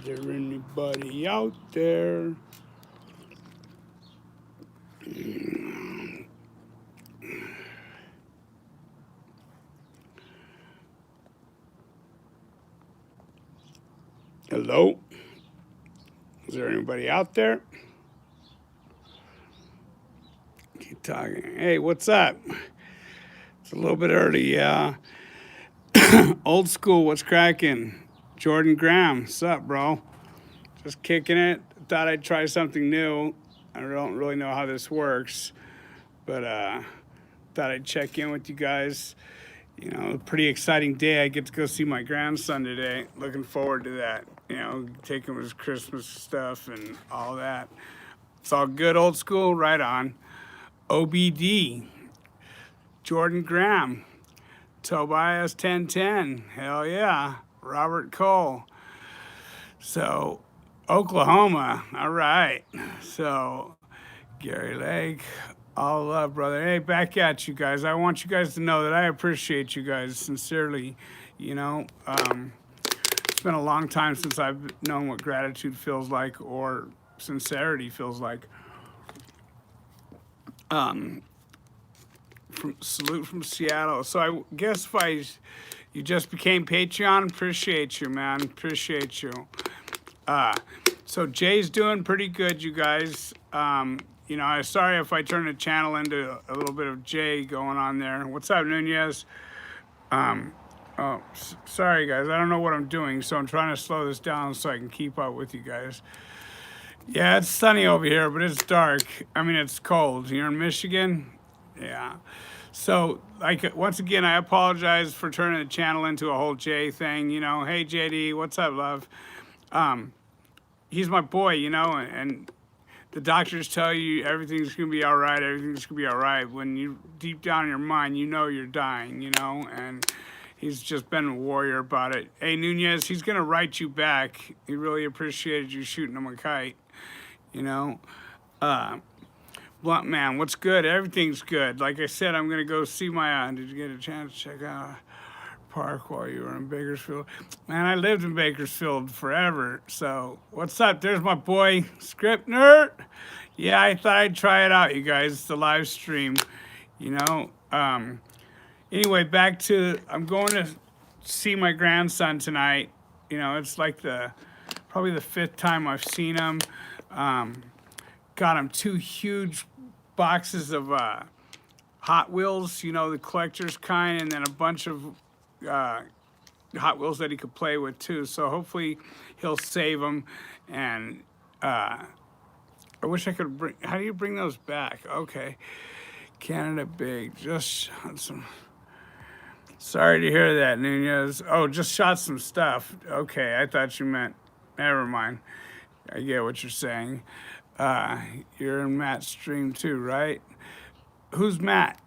there anybody out there? Hello? Is there anybody out there? Keep talking. Hey, what's up? It's a little bit early, yeah. Old school, what's cracking? Jordan Graham, what's up, bro? Just kicking it. Thought I'd try something new. I don't really know how this works, but thought I'd check in with you guys. You know, pretty exciting day. I get to go see my grandson today. Looking forward to that. You know, take him his Christmas stuff and all that. It's all good, old school. Right on. OBD, Jordan Graham, Tobias 1010. Hell yeah. Robert Cole. So, Oklahoma. All right. So, Gary Lake. All love, brother. Hey, back at you guys. I want you guys to know that I appreciate you guys sincerely. You know, it's been a long time since I've known what gratitude feels like or sincerity feels like. Salute from Seattle. So I guess you just became Patreon, appreciate you, man. Appreciate you. So Jay's doing pretty good, you guys. You know, I'm sorry if I turn the channel into a little bit of Jay going on there. What's up, Nunez? Sorry, guys. I don't know what I'm doing, so I'm trying to slow this down so I can keep up with you guys. Yeah, it's sunny over here, but it's dark. I mean, it's cold. You're in Michigan? Yeah. So, like, once again, I apologize for turning the channel into a whole Jay thing. You know, hey, JD, what's up, love? He's my boy, you know, and the doctors tell you everything's going to be all right, everything's going to be all right. When you, deep down in your mind, you know you're dying, you know, and he's just been a warrior about it. Hey, Nunez, he's going to write you back. He really appreciated you shooting him a kite, you know. Blunt man, what's good? Everything's good. Like I said, I'm going to go see my, did you get a chance to check out park while you were in Bakersfield? Man, I lived in Bakersfield forever. So, what's up? There's my boy, Script Nerd. Yeah, I thought I'd try it out, you guys. It's the live stream, you know. Anyway, back to, I'm going to see my grandson tonight. You know, it's like probably the 5th time I've seen him. Got him 2 huge boxes of Hot Wheels, you know, the collector's kind, and then a bunch of Hot Wheels that he could play with too. So hopefully he'll save them. And I wish I could bring. How do you bring those back? Okay, Canada Big. Just shot some. Sorry to hear that, Nunez. Oh, just shot some stuff. Okay, I thought you meant. Never mind. I get what you're saying. You're in Matt's stream too, right? Who's Matt?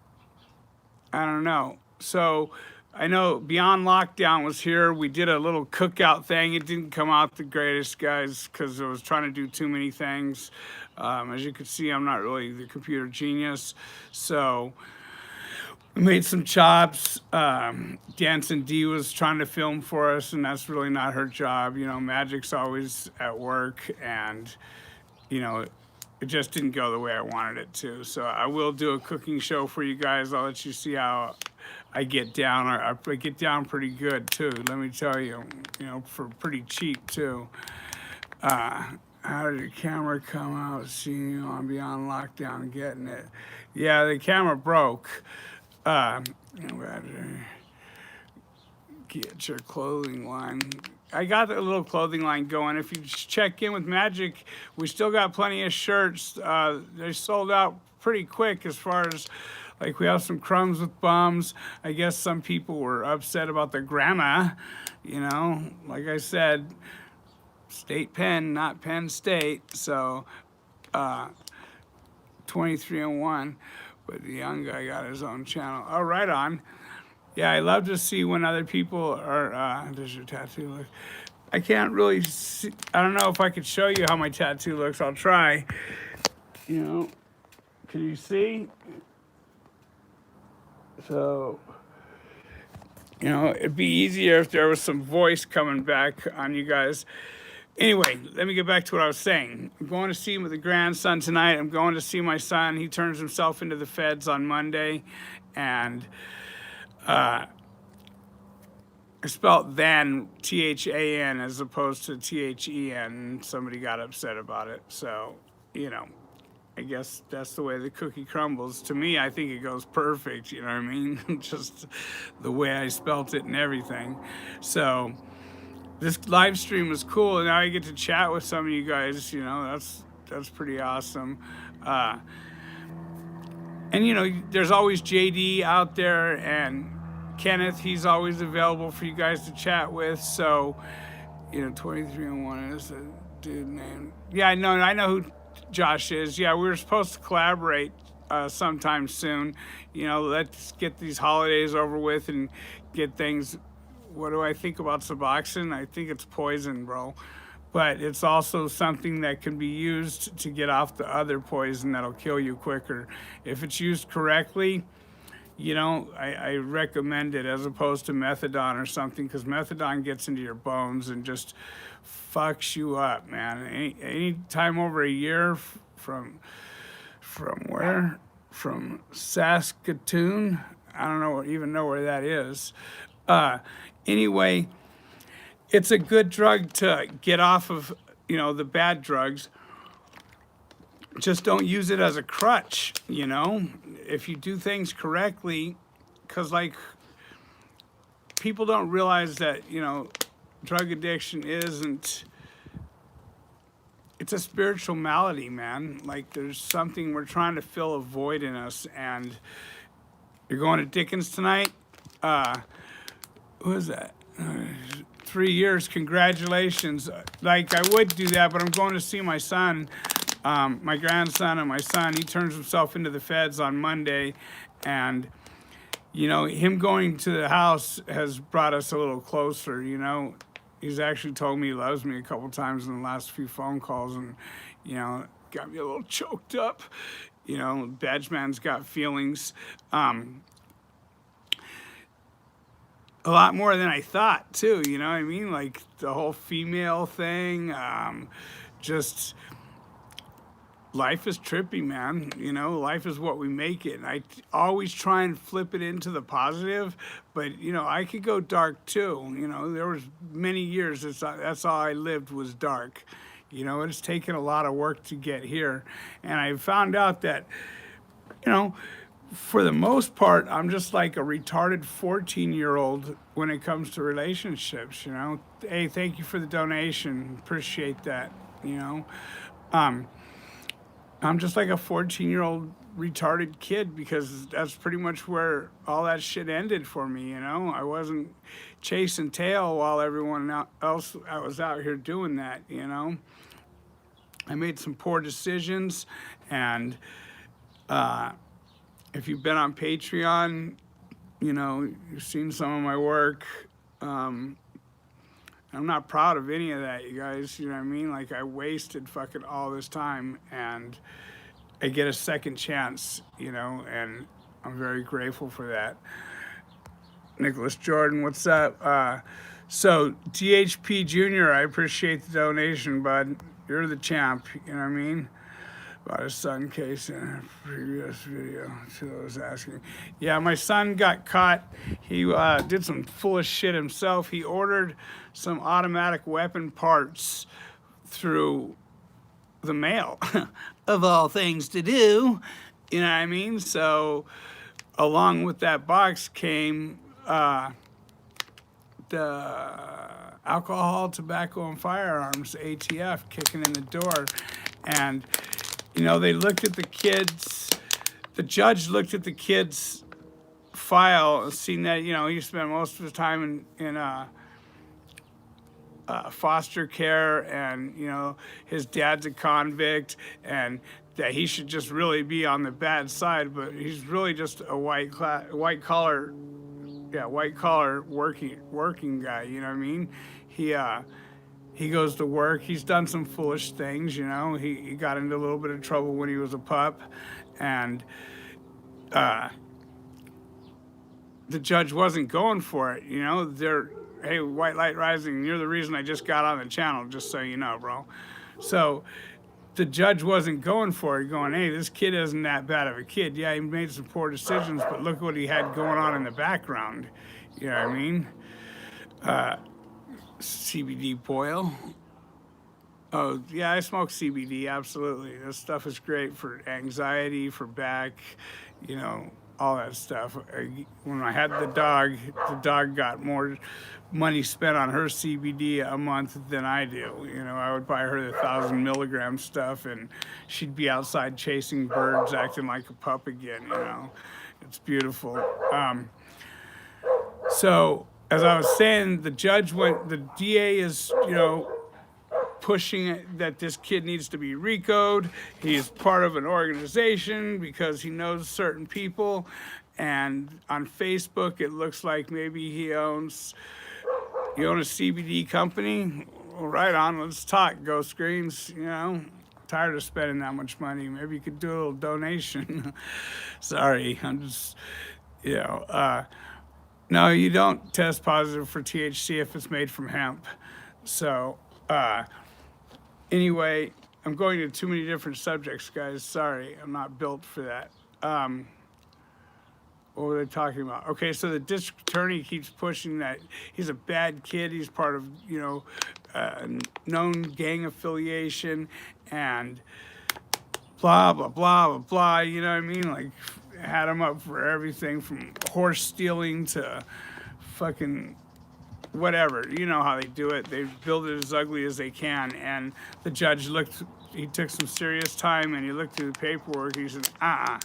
I don't know. So I know Beyond Lockdown was here. We did a little cookout thing. It didn't come out the greatest, guys, because I was trying to do too many things. As you can see, I'm not really the computer genius. So we made some chops. Dancing D was trying to film for us, and that's really not her job. You know, Magic's always at work, and you know, it just didn't go the way I wanted it to. So I will do a cooking show for you guys. I'll let you see how I get down. I get down pretty good too, let me tell you. You know, for pretty cheap too. How did your camera come out? Seeing you on Beyond Lockdown, getting it. Yeah, the camera broke. Get your clothing line. I got a little clothing line going. If you check in with Magic, we still got plenty of shirts. They sold out pretty quick as far as, like, we have some crumbs with bums. I guess some people were upset about the grammar, you know. Like I said, State Penn, not Penn State. So, 23 and 1. But the young guy got his own channel. Oh, right on. Yeah, I love to see when other people are, does your tattoo look? I can't really see, I don't know if I could show you how my tattoo looks. I'll try. You know, can you see? So, you know, it'd be easier if there was some voice coming back on you guys. Anyway, let me get back to what I was saying. I'm going to see him with the grandson tonight. I'm going to see my son. He turns himself into the feds on Monday. And I spelled then THAN as opposed to THEN. Somebody got upset about it. So, you know, I guess that's the way the cookie crumbles. To me, I think it goes perfect. You know what I mean? Just the way I spelt it and everything. So this live stream was cool, and now I get to chat with some of you guys. You know, that's pretty awesome. Uh, and you know, there's always JD out there, and Kenneth. He's always available for you guys to chat with. So, you know, 2301 is a dude named. Yeah, I know who Josh is. Yeah, we were supposed to collaborate sometime soon. You know, let's get these holidays over with and get things. What do I think about Suboxone? I think it's poison, bro. But it's also something that can be used to get off the other poison that'll kill you quicker. If it's used correctly, you know, I recommend it as opposed to methadone or something, because methadone gets into your bones and just fucks you up, man. Any time over a year from where? From Saskatoon? I don't know even know where that is. Anyway, it's a good drug to get off of, you know, the bad drugs. Just don't use it as a crutch, you know? If you do things correctly, because, like, people don't realize that, you know, drug addiction isn't, it's a spiritual malady, man. Like, there's something we're trying to fill a void in us, and you're going to Dickens tonight? Who is that? 3 years, congratulations. Like, I would do that, but I'm going to see my son, my grandson and my son. He turns himself into the feds on Monday, and, you know, him going to the house has brought us a little closer, you know. He's actually told me he loves me a couple times in the last few phone calls, and, you know, got me a little choked up. You know, Badge Man's got feelings. A lot more than I thought, too, you know what I mean? Like, the whole female thing, just, life is trippy, man. You know, life is what we make it. And I always try and flip it into the positive, but, you know, I could go dark, too. You know, there was many years, that's all I lived was dark. You know, it's taken a lot of work to get here. And I found out that, you know, for the most part, I'm just like a retarded 14-year-old when it comes to relationships, you know. Hey, thank you for the donation. Appreciate that, you know. I'm just like a 14-year-old retarded kid, because that's pretty much where all that shit ended for me, you know. I wasn't chasing tail while everyone else I was out here doing that, you know. I made some poor decisions, and if you've been on Patreon, you know, you've seen some of my work. I'm not proud of any of that, you guys. You know what I mean? Like, I wasted fucking all this time, and I get a second chance, you know, and I'm very grateful for that. Nicholas Jordan, what's up? So, DHP Jr., I appreciate the donation, bud. You're the champ, you know what I mean? About his son case in a previous video. So I was asking. Yeah, my son got caught. He did some foolish shit himself. He ordered some automatic weapon parts through the mail, of all things to do. You know what I mean? So along with that box came the alcohol, tobacco, and firearms, ATF, kicking in the door. And you know, they looked at the kids, the judge looked at the kid's file and seen that, you know, he spent most of his time in foster care, and, you know, his dad's a convict, and that he should just really be on the bad side, but he's really just a white collar working guy, you know what I mean? He goes to work. He's done some foolish things, you know. He got into a little bit of trouble when he was a pup, and the judge wasn't going for it, you know. hey, White Light Rising, you're the reason I just got on the channel, just so you know, bro. So the judge wasn't going for it, going, hey, this kid isn't that bad of a kid. Yeah, he made some poor decisions, but look what he had going on in the background. You know what I mean? CBD oil. Oh, yeah, I smoke CBD, absolutely. This stuff is great for anxiety, for back, you know, all that stuff. When I had the dog got more money spent on her CBD a month than I do. You know, I would buy her the 1,000 milligram stuff, and she'd be outside chasing birds, acting like a pup again, you know. It's beautiful. So, as I was saying, the DA is, you know, pushing it, that this kid needs to be RICO'd. He's part of an organization because he knows certain people. And on Facebook, it looks like maybe he owns a CBD company. Well, right on, let's talk, Ghost Screens, you know. Tired of spending that much money. Maybe you could do a little donation. Sorry, I'm just, you know. No, you don't test positive for THC if it's made from hemp. So, anyway, I'm going to too many different subjects, guys. Sorry, I'm not built for that. What were they talking about? Okay, so the district attorney keeps pushing that he's a bad kid. He's part of, you know, known gang affiliation and blah, blah, blah, blah, blah. You know what I mean? Like, had him up for everything from horse stealing to fucking whatever. You know how they do it. They build it as ugly as they can. And the judge he took some serious time and he looked through the paperwork. He said, I'm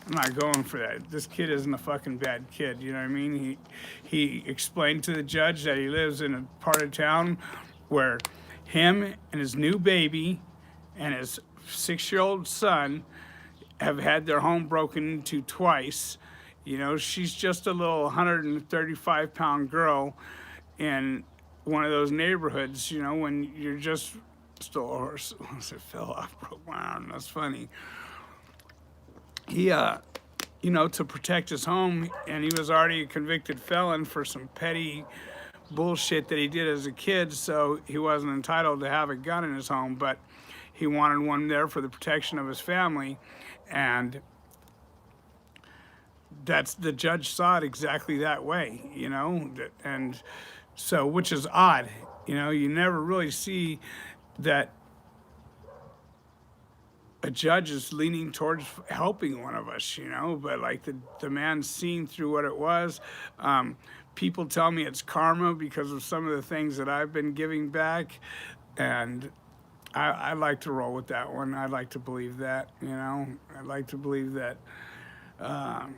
not going for that. This kid isn't a fucking bad kid. You know what I mean? He explained to the judge that he lives in a part of town where him and his new baby and his 6-year-old son have had their home broken into twice. You know, she's just a little 135-pound girl in one of those neighborhoods, you know, when you're just stole a horse. Once it fell off, broke my arm. That's funny. He, you know, to protect his home, and he was already a convicted felon for some petty bullshit that he did as a kid, so he wasn't entitled to have a gun in his home, but he wanted one there for the protection of his family. And the judge saw it exactly that way, you know, and so, which is odd, you know, you never really see that a judge is leaning towards helping one of us, you know, but like the man seen through what it was. People tell me it's karma because of some of the things that I've been giving back, and I like to roll with that one. I'd like to believe that, you know. I'd like to believe that I'm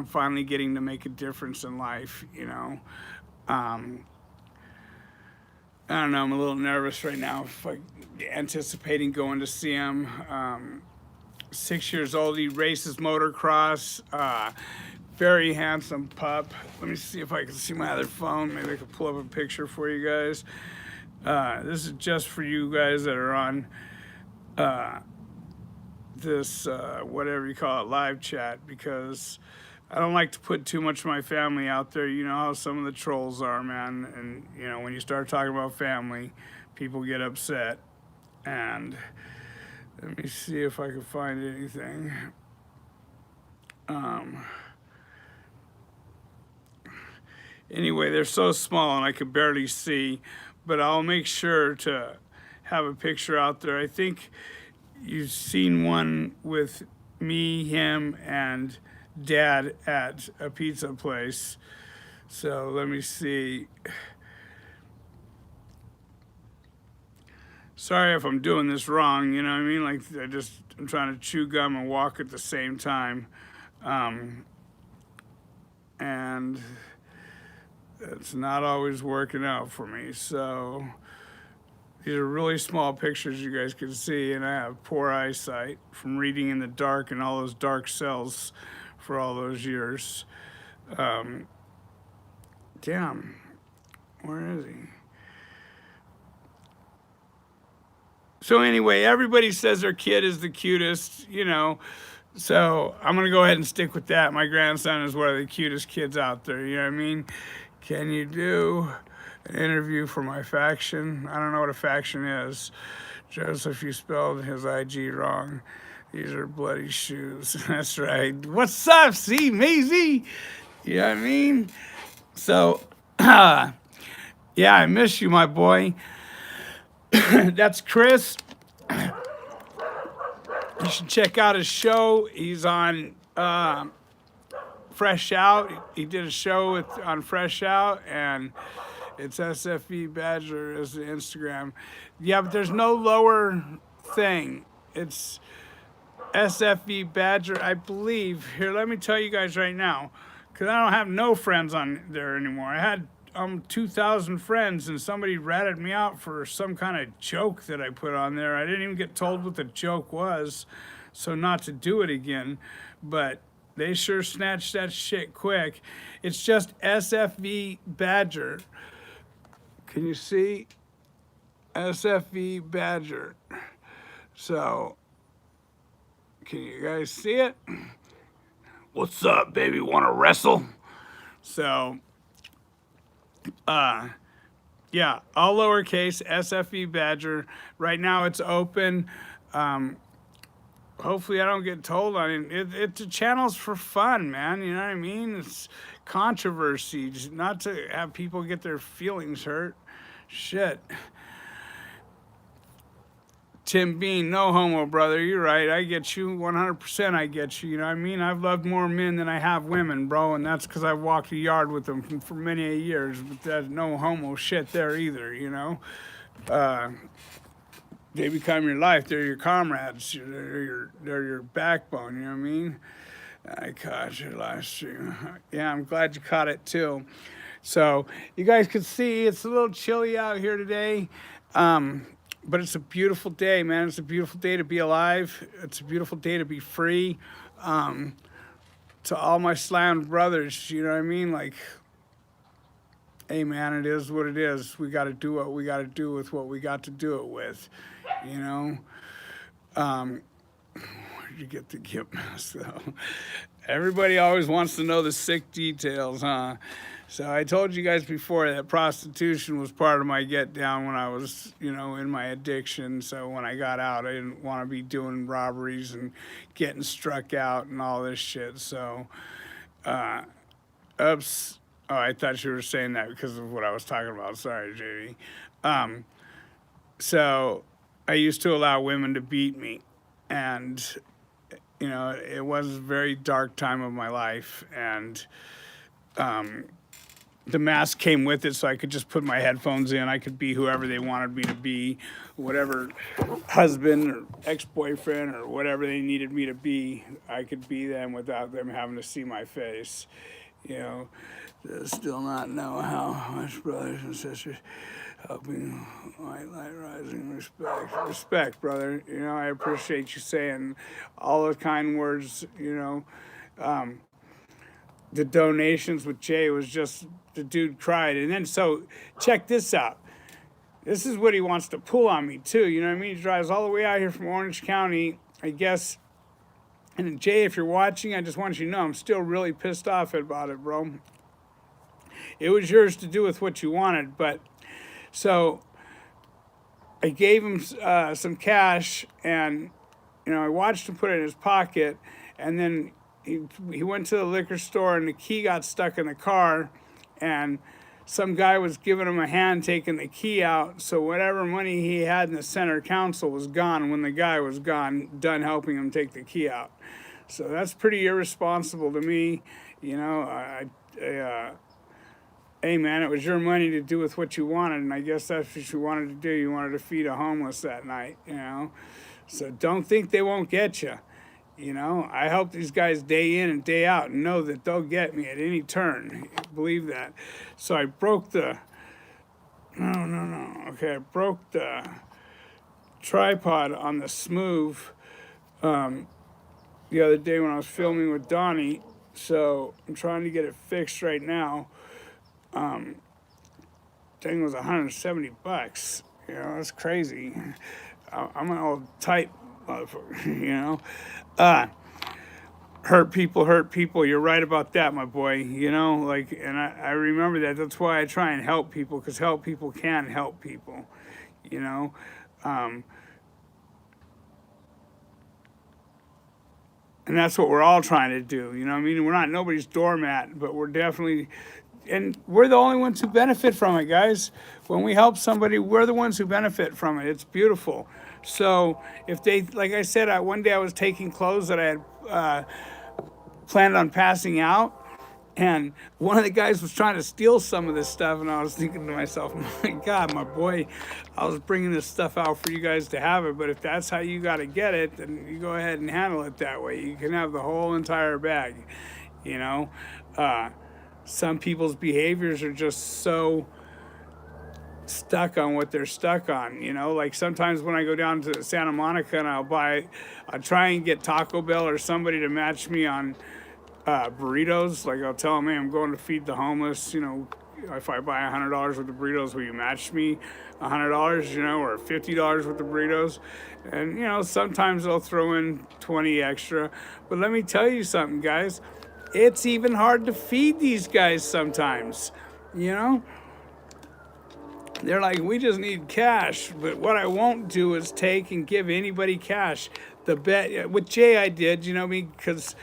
finally getting to make a difference in life, you know. I don't know, I'm a little nervous right now, like anticipating going to see him. 6 years old, he races motocross. Very handsome pup. Let me see if I can see my other phone. Maybe I can pull up a picture for you guys. This is just for you guys that are on this, whatever you call it, live chat, because I don't like to put too much of my family out there. You know how some of the trolls are, man. And, you know, when you start talking about family, people get upset. And let me see if I can find anything. Anyway, they're so small and I can barely see, but I'll make sure to have a picture out there. I think you've seen one with me, him, and Dad at a pizza place. So let me see. Sorry if I'm doing this wrong, you know what I mean? Like, I'm trying to chew gum and walk at the same time. And it's not always working out for me. So these are really small pictures you guys can see, and I have poor eyesight from reading in the dark and all those dark cells for all those years. Damn, where is he? So anyway, everybody says their kid is the cutest, you know, so I'm going to go ahead and stick with that. My grandson is one of the cutest kids out there, you know what I mean? Can you do an interview for my faction? I don't know what a faction is. Joseph, you spelled his IG wrong. These are bloody shoes. That's right. What's up, see, Maisie? You know what I mean? So, yeah, I miss you, my boy. That's Chris. You should check out his show. He's on Fresh Out. He did a show on Fresh Out, and it's SFV Badger is the Instagram. Yeah, but there's no lower thing. It's SFV Badger, I believe. Here, let me tell you guys right now, because I don't have no friends on there anymore. I had 2,000 friends, and somebody ratted me out for some kind of joke that I put on there. I didn't even get told what the joke was, so not to do it again. But they sure snatched that shit quick. It's just SFV Badger. Can you see? SFV Badger. So, can you guys see it? What's up, baby? Want to wrestle? So, yeah, all lowercase, SFV Badger. Right now it's open. Hopefully I don't get told on it. It's a channel's for fun, man. You know what I mean? It's controversy, just not to have people get their feelings hurt. Shit. Tim Bean, no homo, brother. You're right. I get you. 100% I get you. You know what I mean? I've loved more men than I have women, bro. And that's because I've walked a yard with them for many years. But there's no homo shit there either, you know? They become your life. They're your comrades. They're your backbone, you know what I mean? I caught your live stream. Yeah, I'm glad you caught it too. So you guys can see it's a little chilly out here today. But it's a beautiful day, man. It's a beautiful day to be alive. It's a beautiful day to be free. To all my slammed brothers, you know what I mean? Like, hey, man, it is what it is. We got to do what we got to do with what we got to do it with, you know? Where'd you get the gift mask, though? Everybody always wants to know the sick details, huh? So I told you guys before that prostitution was part of my get down when I was, you know, in my addiction. So when I got out, I didn't want to be doing robberies and getting struck out and all this shit. So, oops. Oh, I thought you were saying that because of what I was talking about. Sorry, JD. So I used to allow women to beat me. And, you know, it was a very dark time of my life. And, the mask came with it, so I could just put my headphones in. I could be whoever they wanted me to be, whatever husband or ex-boyfriend or whatever they needed me to be. I could be them without them having to see my face. You know, still not know how much brothers and sisters helping white light rising. Respect, brother. You know, I appreciate you saying all the kind words. You know. The donations with Jay was just the dude cried. And then, so check this out. This is what he wants to pull on me too. You know what I mean? He drives all the way out here from Orange County, I guess. And Jay, if you're watching, I just want you to know I'm still really pissed off about it, bro. It was yours to do with what you wanted, but so I gave him some cash, and you know I watched him put it in his pocket, and then he went to the liquor store and the key got stuck in the car, and some guy was giving him a hand taking the key out, so whatever money he had in the center council was gone when the guy was done helping him take the key out. So that's pretty irresponsible to me. You know, hey man, it was your money to do with what you wanted, and I guess that's what you wanted to do. You wanted to feed a homeless that night, you know. So don't think they won't get you. You know, I help these guys day in and day out and know that they'll get me at any turn. Believe that. So I broke the, okay, I broke the tripod on the Smooth the other day when I was filming with Donnie. So I'm trying to get it fixed right now. Thing was $170. You know, that's crazy. I'm an old tight motherfucker, you know. hurt people hurt people. You're right about that, my boy. You know, like, and I remember that. That's why I try and help people, because help people can help people. You know, um, and that's what we're all trying to do. You know, I mean, we're not nobody's doormat, but we're definitely, and we're the only ones who benefit from it, guys. When we help somebody, we're the ones who benefit from it. It's beautiful. So if they, like I said, one day I was taking clothes that I had planned on passing out. And one of the guys was trying to steal some of this stuff, and I was thinking to myself, "My God, my boy, I was bringing this stuff out for you guys to have it. But if that's how you got to get it, then you go ahead and handle it that way. You can have the whole entire bag, you know." Uh, some people's behaviors are just so stuck on what they're stuck on, you know. Like sometimes when I go down to Santa Monica and I'll try and get Taco Bell or somebody to match me on burritos. Like I'll tell them, "Hey, I'm going to feed the homeless. You know, if I buy $100 worth of burritos, will you match me $100? You know, or $50 worth of burritos?" And you know, sometimes they'll throw in 20 extra. But let me tell you something, guys. It's even hard to feed these guys sometimes. You know, they're like, "We just need cash." But what I won't do is take and give anybody cash. The bet with Jay I did, you know, because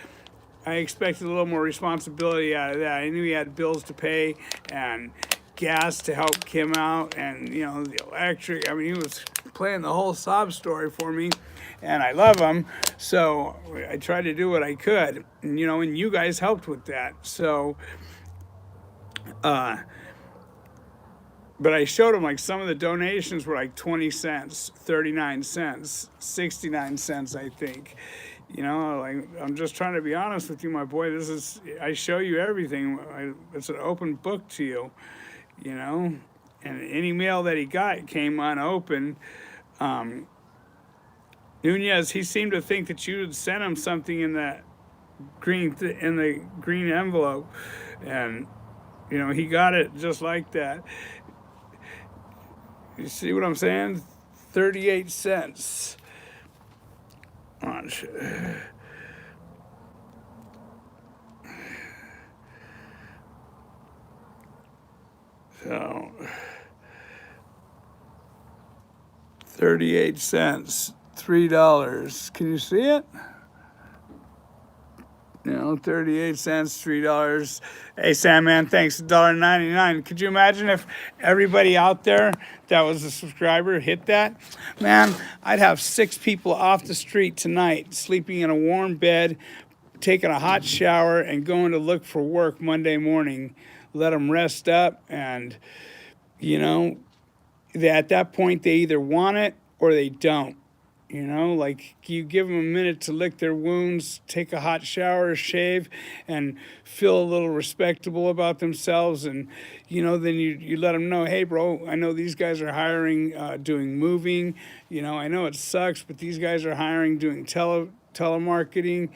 I expected a little more responsibility out of that. I knew he had bills to pay and gas to help Kim out, and you know, the electric. I mean, he was playing the whole sob story for me, and I love him. So I tried to do what I could, and you know, and you guys helped with that. So, uh, but I showed him like some of the donations were like 20 cents, 39 cents, 69 cents, I think. You know, like I'm just trying to be honest with you, my boy. I show you everything. It's an open book to you, you know. And any mail that he got came unopened. Um, Nunez, he seemed to think that you had sent him something in that in the green envelope, and you know he got it just like that. You see what I'm saying? 38 cents. On. So 38 cents, $3. Can you see it? You know, 38 cents, $3. Hey, Sam, man, thanks. $1.99. Could you imagine if everybody out there that was a subscriber hit that? Man, I'd have 6 people off the street tonight, sleeping in a warm bed, taking a hot shower, and going to look for work Monday morning. Let them rest up, and, you know, at that point, they either want it or they don't. You know, like you give them a minute to lick their wounds, take a hot shower, shave, and feel a little respectable about themselves. And, you know, then you let them know, "Hey, bro, I know these guys are hiring, doing moving. You know, I know it sucks, but these guys are hiring, doing telemarketing.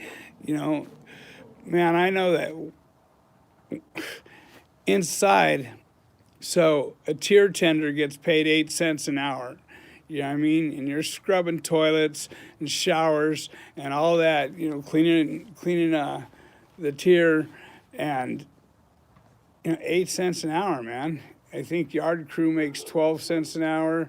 You know, man, I know that inside." So a tier tender gets paid 8 cents an hour. You know what I mean? And you're scrubbing toilets and showers and all that, you know, cleaning the tier, and you know, 8 cents an hour, man. I think yard crew makes 12 cents an hour.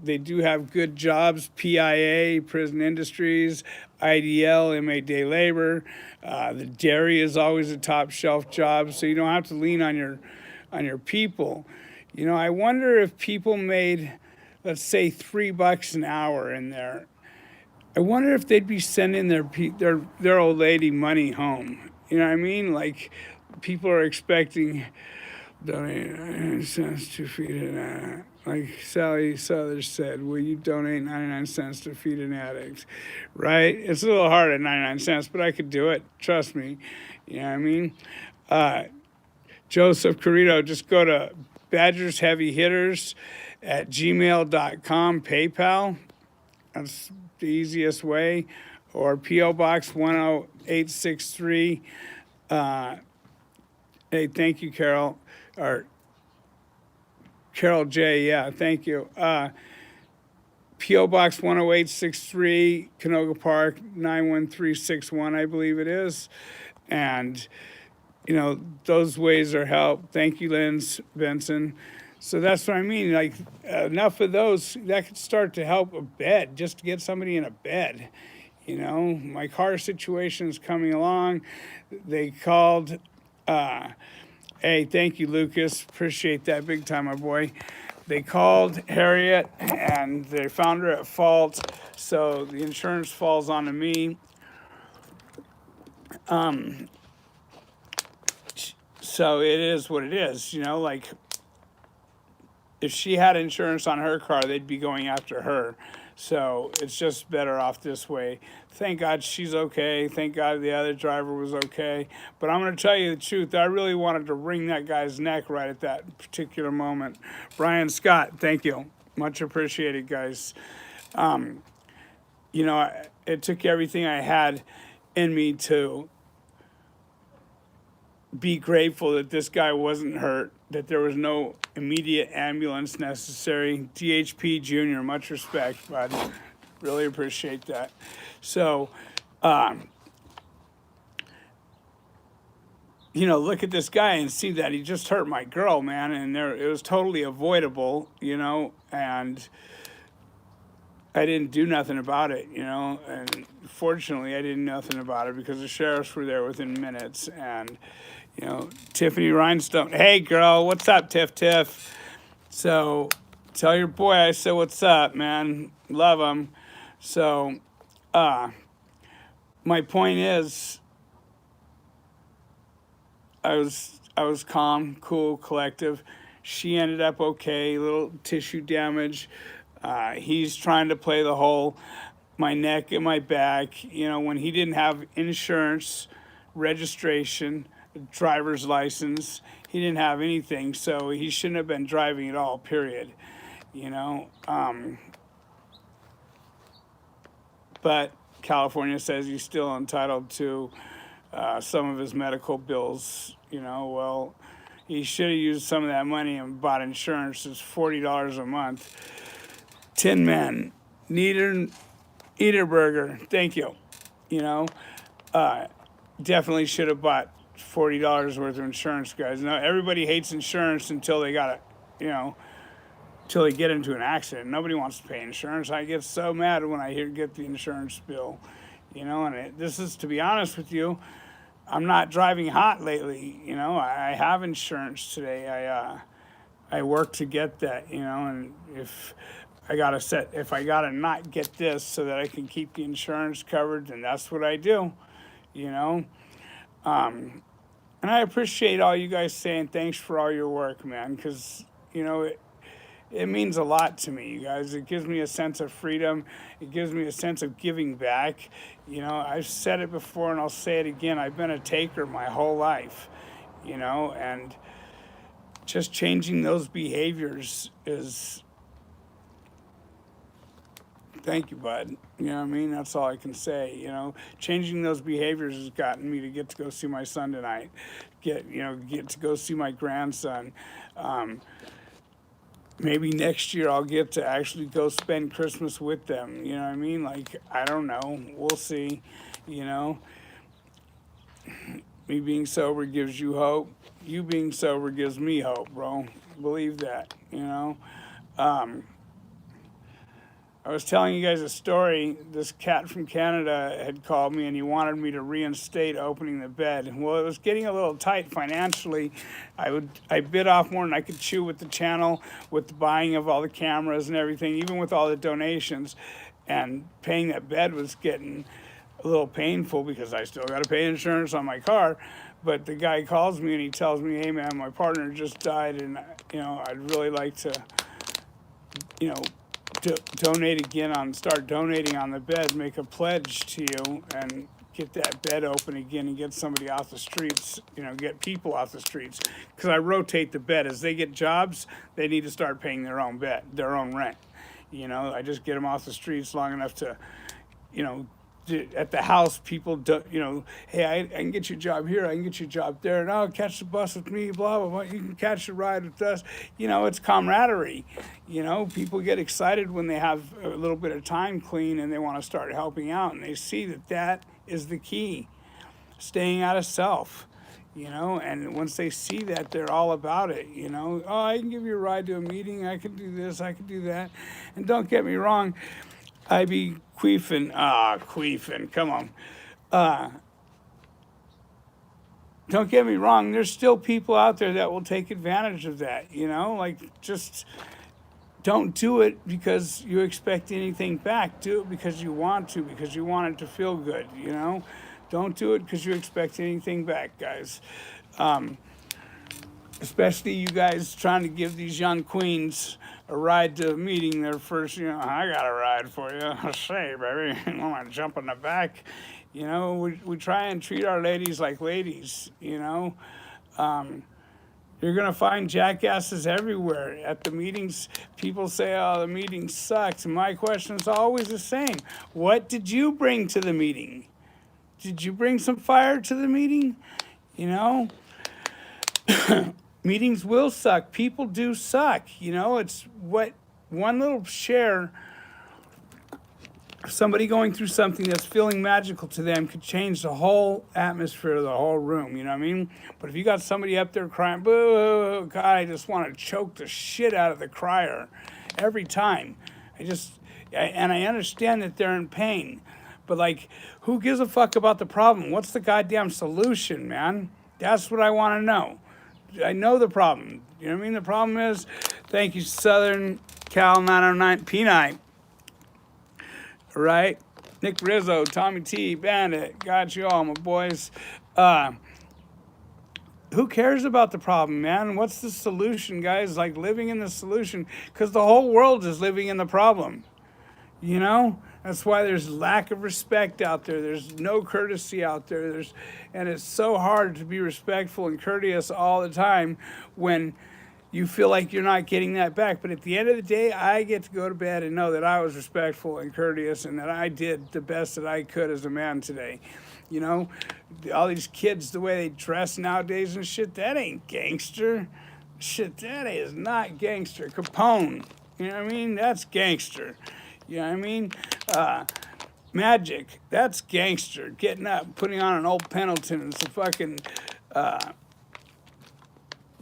They do have good jobs: PIA, Prison Industries, IDL, MA Day Labor. The dairy is always a top shelf job, so you don't have to lean on your people. You know, I wonder if people made, let's say, $3 an hour in there. I wonder if they'd be sending their old lady money home. You know what I mean? Like people are expecting donate 99 cents to feed an addict. Like Sally Southers said, "Will you donate 99 cents to feed an addict?" Right? It's a little hard at 99 cents, but I could do it. Trust me. You know what I mean? Joseph Carrito, just go to Badgers Heavy Hitters at gmail.com, PayPal. That's the easiest way. Or P.O. Box 10863. Hey, thank you, Carol. Or Carol J, yeah, thank you. P.O. Box 10863, Canoga Park, 91361, I believe it is. And, those ways are help. Thank you, Linz Benson. So that's what I mean. Like, enough of those, that could start to help a bed, just to get somebody in a bed. My car situation is coming along. They called. Hey, thank you, Lucas. Appreciate that big time, my boy. They called Harriet and they found her at fault, so the insurance falls onto me. So it is what it is, like if she had insurance on her car, they'd be going after her. So it's just better off this way. Thank God she's okay. Thank God the other driver was okay. But I'm going to tell you the truth. I really wanted to wring that guy's neck right at that particular moment. Brian Scott, thank you. Much appreciated, guys. It took everything I had in me to be grateful that this guy wasn't hurt, that there was no immediate ambulance necessary. DHP Jr., much respect, bud. Really appreciate that. So, look at this guy and see that he just hurt my girl, man, and it was totally avoidable, and I didn't do nothing about it, and fortunately I didn't do nothing about it because the sheriffs were there within minutes. And Tiffany Rhinestone, hey girl, what's up, Tiff? So tell your boy I said what's up, man. Love him. So my point is, I was calm, cool, collective. She ended up okay, little tissue damage. He's trying to play the whole my neck and my back. When he didn't have insurance, registration, driver's license, he didn't have anything, so he shouldn't have been driving at all, period. But California says he's still entitled to some of his medical bills. Well, he should have used some of that money and bought insurance. It's $40 a month. Tin Man, Eaterburger, thank you. Definitely should have bought $40 worth of insurance, guys. Now, everybody hates insurance until they got it, till they get into an accident. Nobody wants to pay insurance. I get so mad when I get the insurance bill, and this is, to be honest with you, I'm not driving hot lately. I have insurance today. I work to get that, and if I gotta not get this so that I can keep the insurance covered, then that's what I do, And I appreciate all you guys saying thanks for all your work, man, because, it means a lot to me, you guys. It gives me a sense of freedom. It gives me a sense of giving back. I've said it before and I'll say it again. I've been a taker my whole life, and just changing those behaviors is... Thank you, bud. You know what I mean? That's all I can say. Changing those behaviors has gotten me to get to go see my son tonight. Get to go see my grandson. Maybe next year I'll get to actually go spend Christmas with them. You know what I mean? Like, I don't know. We'll see. Me being sober gives you hope. You being sober gives me hope, bro. Believe that, I was telling you guys a story. This cat from Canada had called me and he wanted me to reinstate opening the bed. Well, it was getting a little tight financially. I bit off more than I could chew with the channel, with the buying of all the cameras and everything, even with all the donations. And paying that bed was getting a little painful because I still got to pay insurance on my car. But the guy calls me and he tells me, hey man, my partner just died and I'd really like to, start donating on the bed, make a pledge to you and get that bed open again and get somebody off the streets, get people off the streets. Because I rotate the bed. As they get jobs, they need to start paying their own rent. I just get them off the streets long enough to, at the house, people do, hey, I can get you a job here, I can get you a job there, and I'll catch the bus with me, blah, blah, blah. You can catch the ride with us. It's camaraderie. People get excited when they have a little bit of time clean and they want to start helping out, and they see that is the key, staying out of self. And once they see that, they're all about it. Oh, I can give you a ride to a meeting, I can do this, I can do that. And don't get me wrong, I be queefing, come on. Don't get me wrong, there's still people out there that will take advantage of that, just don't do it because you expect anything back. Do it because you want to, because you want it to feel good, Don't do it because you expect anything back, guys. Especially you guys trying to give these young queens a ride to a meeting, their first, I got a ride for you. Say, baby, I want to jump in the back. We try and treat our ladies like ladies, You're going to find jackasses everywhere. At the meetings, people say, oh, the meeting sucks. And my question is always the same. What did you bring to the meeting? Did you bring some fire to the meeting? Meetings will suck. People do suck. It's what one little share of somebody going through something that's feeling magical to them could change the whole atmosphere of the whole room. You know what I mean? But if you got somebody up there crying, boo, God, I just want to choke the shit out of the crier every time. And I understand that they're in pain. But, who gives a fuck about the problem? What's the goddamn solution, man? That's what I want to know. I know the problem. You know what I mean? The problem is, thank you, Southern Cal 909 Peanut. All right? Nick Rizzo, Tommy T, Bandit, got you all, my boys. Who cares about the problem, man? What's the solution, guys? Living in the solution, because the whole world is living in the problem. That's why there's lack of respect out there. There's no courtesy out there. And it's so hard to be respectful and courteous all the time when you feel like you're not getting that back. But at the end of the day, I get to go to bed and know that I was respectful and courteous and that I did the best that I could as a man today. All these kids, the way they dress nowadays and shit, that ain't gangster. Shit, that is not gangster. Capone, you know what I mean? That's gangster. You know what I mean? Magic, that's gangster. Getting up, putting on an old Pendleton and some fucking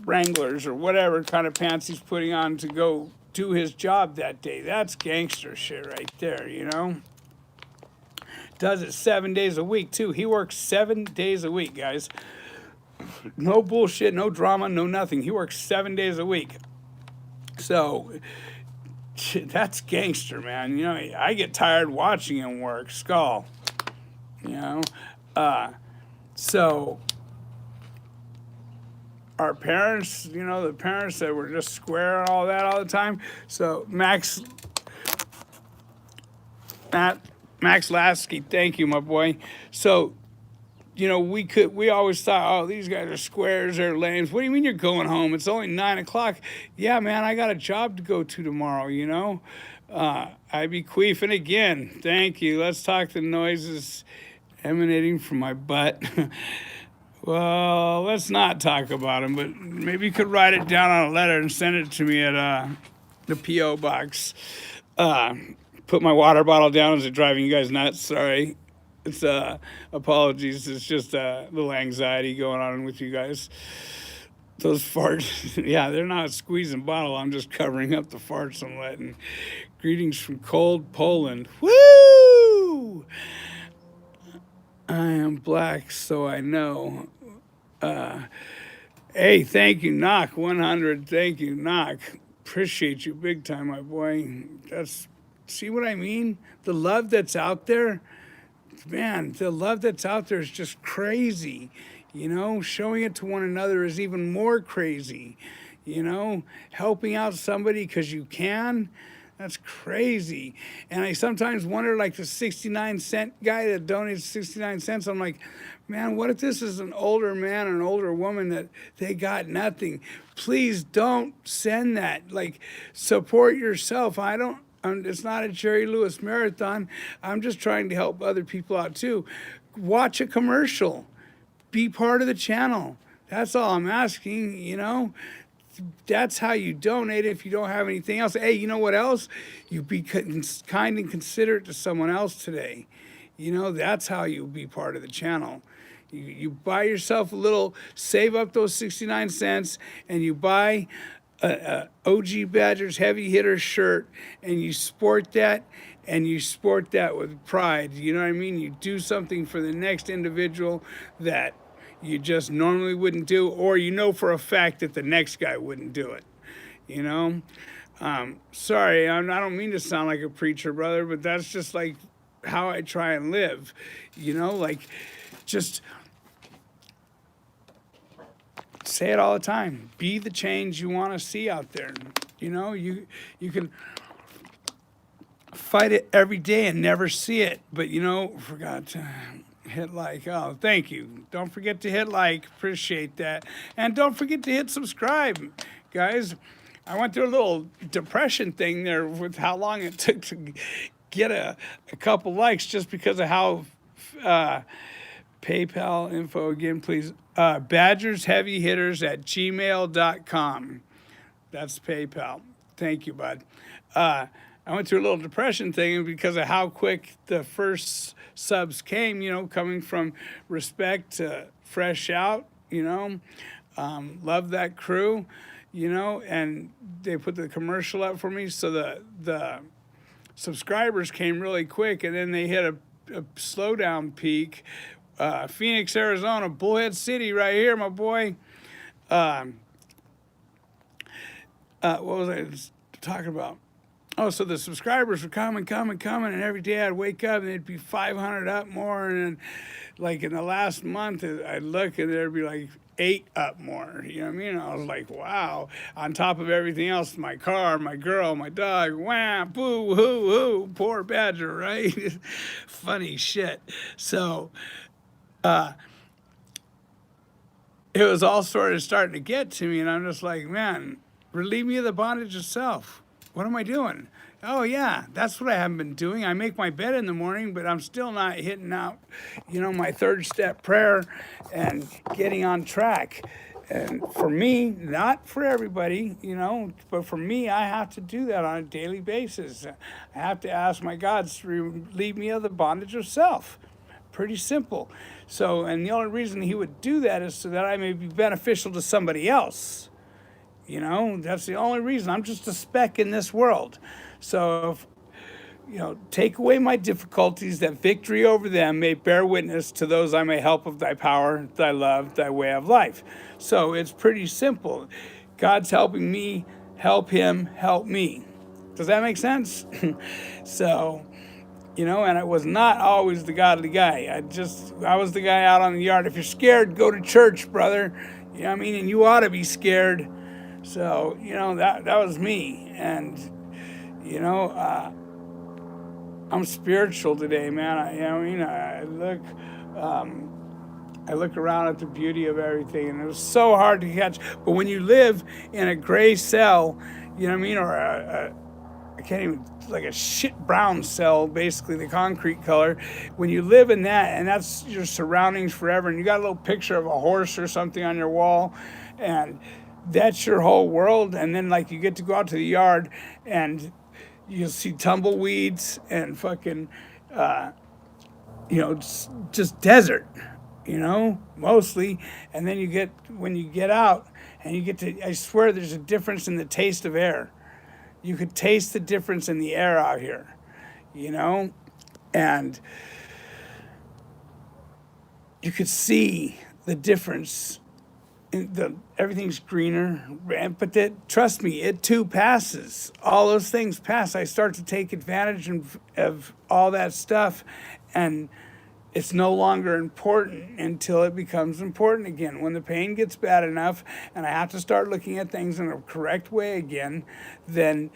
Wranglers or whatever kind of pants he's putting on to go do his job that day. That's gangster shit right there, Does it 7 days a week, too. He works 7 days a week, guys. No bullshit, no drama, no nothing. He works 7 days a week. So that's gangster, man. I get tired watching him work. Skull. So our parents, the parents that were just square and all that all the time. So Max Lasky, thank you, my boy. So, we always thought, oh, these guys are squares, they're lames. What do you mean you're going home? It's only 9 o'clock. Yeah, man, I got a job to go to tomorrow, I be queefing again. Thank you. Let's talk the noises emanating from my butt. Well, let's not talk about them, but maybe you could write it down on a letter and send it to me at the P.O. box. Put my water bottle down. Is it driving you guys nuts? Sorry. It's apologies. It's just a little anxiety going on with you guys. Those farts, yeah, they're not a squeezing bottle. I'm just covering up the farts I'm letting. Greetings from cold Poland. Woo! I am black, so I know. Hey, thank you, Knock 100. Thank you, Knock. Appreciate you big time, my boy. See what I mean? The love that's out there. Man, the love that's out there is just crazy. Showing it to one another is even more crazy. Helping out somebody because you can, that's crazy. And I sometimes wonder, the 69-cent guy that donates 69 cents, I'm like, man, what if this is an older man or an older woman that they got nothing? Please don't send that. Support yourself. I'm It's not a Jerry Lewis marathon. I'm just trying to help other people out too. Watch a commercial. Be part of the channel. That's all I'm asking, you know. That's how you donate if you don't have anything else. Hey, you know what else? You be kind and considerate to someone else today. You know, that's how you be part of the channel. You buy yourself a little, save up those 69 cents, and you buy a OG Badgers heavy hitter shirt, and you sport that, with pride. You know what I mean? You do something for the next individual that you just normally wouldn't do, or you know for a fact that the next guy wouldn't do it. You know? Sorry, I don't mean to sound like a preacher, brother, but that's just like how I try and live. You know, like just say it all the time. Be the change you want to see out there. You know, you can fight it every day and never see it, but you know, forgot to hit like. Oh, thank you. Don't forget to hit like. Appreciate that. And don't forget to hit subscribe, guys. I went through a little depression thing there with how long it took to get a couple likes just because of how PayPal info again, please. BadgersHeavyHitters@gmail.com. That's PayPal. Thank you, bud. I went through a little depression thing because of how quick the first subs came, you know, coming from respect to fresh out, you know. Love that crew, you know, and they put the commercial up for me. So the subscribers came really quick, and then they hit a slowdown peak. Phoenix, Arizona, Bullhead City right here, my boy. What was I talking about? Oh, so the subscribers were coming, and every day I'd wake up and they'd be 500 up more, and then, like in the last month, I'd look and there'd be like 8 up more. You know what I mean? I was like, wow. On top of everything else, my car, my girl, my dog, wham, boo, hoo, hoo, poor Badger, right? Funny shit. So, it was all sort of starting to get to me, and I'm just like, man, relieve me of the bondage of self. What am I doing? Oh, yeah, that's what I haven't been doing. I make my bed in the morning, but I'm still not hitting out, you know, my third step prayer and getting on track. And for me, not for everybody, you know, but for me, I have to do that on a daily basis. I have to ask my God to relieve me of the bondage of self. Pretty simple. So, and the only reason he would do that is so that I may be beneficial to somebody else. You know, that's the only reason. I'm just a speck in this world. So, if, you know, take away my difficulties, that victory over them may bear witness to those I may help of thy power, thy love, thy way of life. So it's pretty simple. God's helping me, help him, help me. Does that make sense? So, you know, and I was not always the godly guy. I was the guy out on the yard. If you're scared, go to church, brother. You know what I mean? And you ought to be scared. So, you know, that was me. And, you know, I'm spiritual today, man. You know what I mean? I look around at the beauty of everything, and it was so hard to catch. But when you live in a gray cell, you know what I mean, or I can't even, like a shit brown cell, basically the concrete color. When you live in that, and that's your surroundings forever, and you got a little picture of a horse or something on your wall, and that's your whole world. And then, like, you get to go out to the yard, and you'll see tumbleweeds and fucking, you know, just desert, you know, mostly. And then when you get out, and you get to, I swear there's a difference in the taste of air. You could taste the difference in the air out here, you know, and you could see the difference. Everything's greener, but trust me, it too passes. All those things pass. I start to take advantage of all that stuff, and it's no longer important until it becomes important again. When the pain gets bad enough and I have to start looking at things in a correct way again, then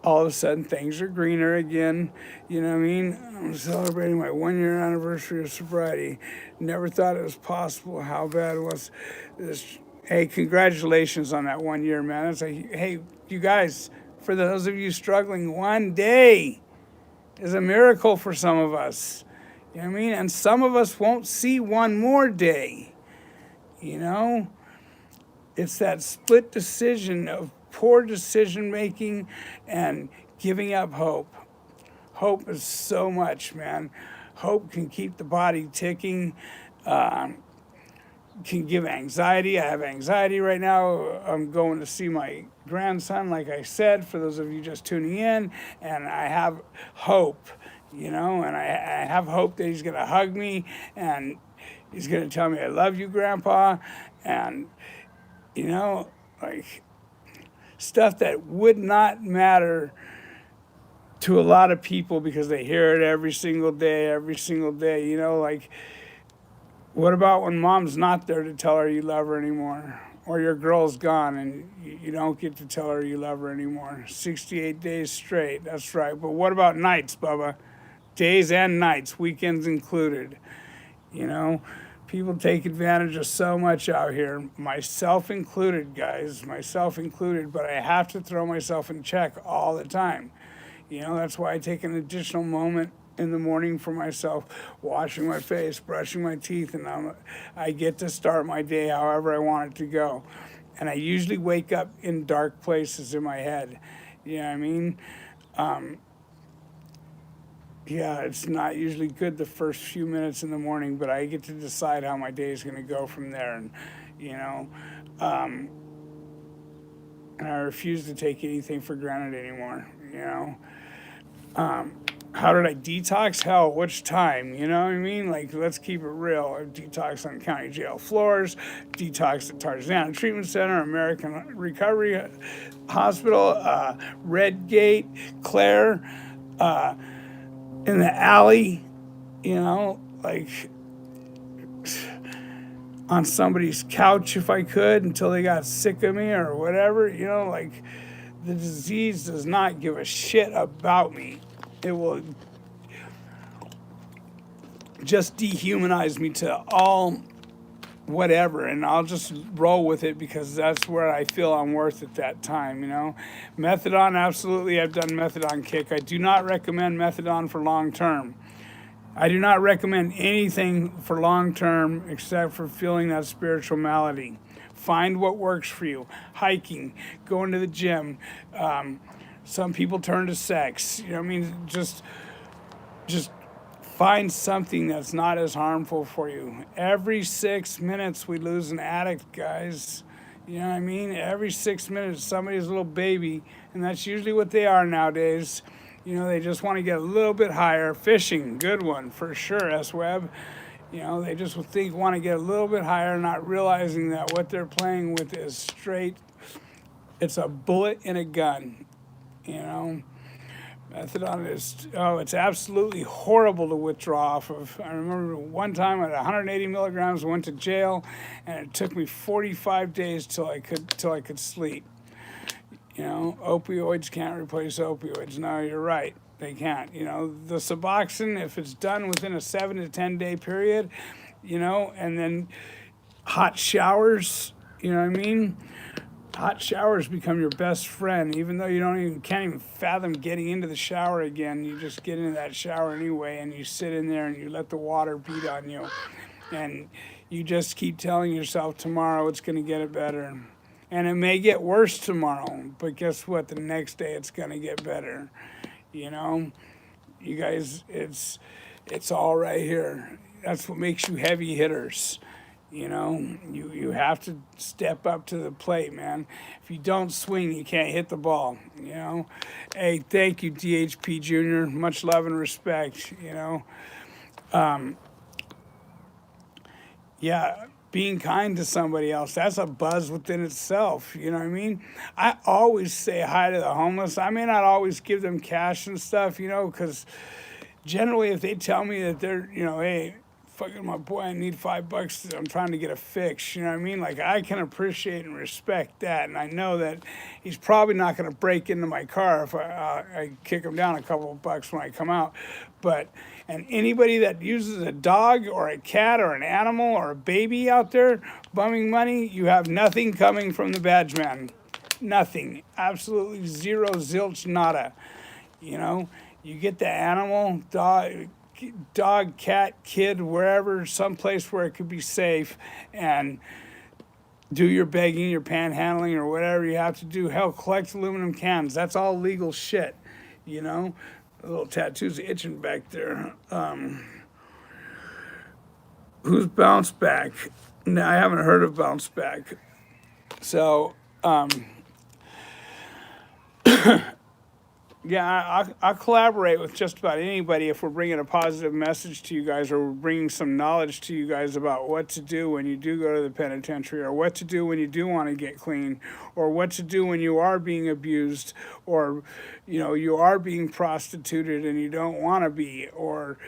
all of a sudden things are greener again. You know what I mean? I'm celebrating my 1-year anniversary of sobriety. Never thought it was possible how bad it was. Hey, congratulations on that 1 year, man. It's like, hey, you guys, For those of you struggling, one day is a miracle for some of us. You know what I mean? And some of us won't see one more day. You know? It's that split decision of poor decision making and giving up hope. Hope is so much, man. Hope can keep the body ticking, can give anxiety. I have anxiety right now. I'm going to see my grandson, like I said, for those of you just tuning in, and I have hope, you know, and I have hope that he's going to hug me and he's going to tell me, I love you, Grandpa, and, you know, like stuff that would not matter to a lot of people because they hear it every single day, you know, like, what about when mom's not there to tell her you love her anymore? Or your girl's gone and you don't get to tell her you love her anymore? 68 days straight, that's right. But what about nights, Bubba? Days and nights, weekends included. You know, people take advantage of so much out here, myself included, guys, myself included, but I have to throw myself in check all the time. You know, that's why I take an additional moment in the morning for myself, washing my face, brushing my teeth, and I get to start my day however I want it to go. And I usually wake up in dark places in my head. You know what I mean? Yeah, it's not usually good the first few minutes in the morning, but I get to decide how my day is going to go from there. And, you know, and I refuse to take anything for granted anymore, you know. How did I detox? Hell, which time? You know what I mean? Like, let's keep it real. I detoxed on county jail floors, detoxed at Tarzana Treatment Center, American Recovery Hospital, Red Gate, Claire, in the alley, you know, like on somebody's couch if I could until they got sick of me or whatever, you know, like the disease does not give a shit about me. It will just dehumanize me to all whatever, and I'll just roll with it because that's where I feel I'm worth at that time, you know. Methadone, absolutely, I've done methadone kick. I do not recommend methadone for long term. I do not recommend anything for long term except for feeling that spiritual malady. Find what works for you. Hiking, going to the gym. Some people turn to sex. You know what I mean? Just find something that's not as harmful for you. Every 6 minutes we lose an addict, guys. You know what I mean? Every 6 minutes somebody's a little baby, and that's usually what they are nowadays. You know, they just want to get a little bit higher. Fishing, good one for sure, S-Web. You know, they just want to get a little bit higher, not realizing that what they're playing with is straight, it's a bullet in a gun, you know. Methadone is, it's absolutely horrible to withdraw off of. I remember one time at 180 milligrams, went to jail, and it took me 45 days till I could sleep. You know, opioids can't replace opioids. No, you're right. They can't. You know, the Suboxone, if it's done within a 7 to 10 day period, you know, and then hot showers, you know what I mean? Hot showers become your best friend, even though can't even fathom getting into the shower again. You just get into that shower anyway, and you sit in there and you let the water beat on you, and you just keep telling yourself tomorrow it's going to get better, and it may get worse tomorrow, but guess what? The next day it's going to get better. You know, you guys, it's all right here. That's what makes you heavy hitters. You know, you have to step up to the plate, man. If you don't swing, you can't hit the ball, you know. Hey, thank you, DHP Jr. Much love and respect, you know. Yeah, being kind to somebody else, that's a buzz within itself, you know what I mean? I always say hi to the homeless. I may not always give them cash and stuff, you know, because generally if they tell me that they're, you know, hey, fucking my boy, I need $5. I'm trying to get a fix. You know what I mean? Like, I can appreciate and respect that, and I know that he's probably not going to break into my car if I kick him down a couple of bucks when I come out. And anybody that uses a dog or a cat or an animal or a baby out there bumming money, you have nothing coming from the badge man. nothing, absolutely zero, zilch, nada. You know, you get the animal, dog, cat, kid, wherever, someplace where it could be safe, and do your begging, your panhandling, or whatever you have to do. Hell, collect aluminum cans. That's all legal shit, you know? A little tattoo's itching back there. Who's Bounce Back? No, I haven't heard of Bounce Back. So, yeah, I'll collaborate with just about anybody if we're bringing a positive message to you guys, or we're bringing some knowledge to you guys about what to do when you do go to the penitentiary, or what to do when you do want to get clean, or what to do when you are being abused, or, you know, you are being prostituted and you don't want to be, or,